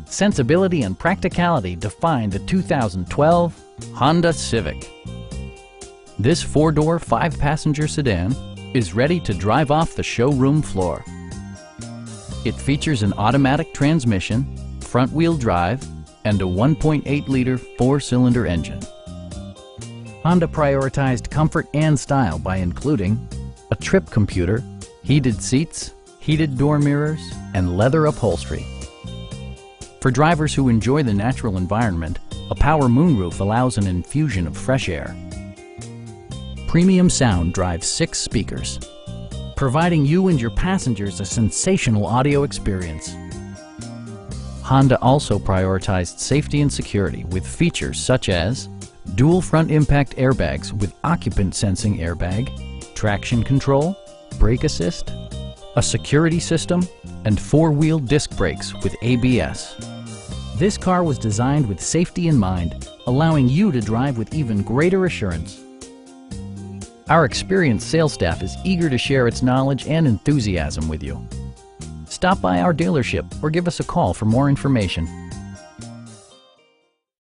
sensibility and practicality define the 2012 Honda Civic. This four-door, five-passenger sedan is ready to drive off the showroom floor. It features an automatic transmission, front-wheel drive, and a 1.8-liter four-cylinder engine. Honda prioritized comfort and style by including a trip computer, heated seats, heated door mirrors, and leather upholstery. For drivers who enjoy the natural environment, a power moonroof allows an infusion of fresh air. Premium sound drives 6 speakers, providing you and your passengers a sensational audio experience. Honda also prioritized safety and security with features such as dual front impact airbags with occupant sensing airbag, traction control, brake assist, a security system, and four-wheel disc brakes with ABS. This car was designed with safety in mind, allowing you to drive with even greater assurance. Our experienced sales staff is eager to share its knowledge and enthusiasm with you. Stop by our dealership or give us a call for more information.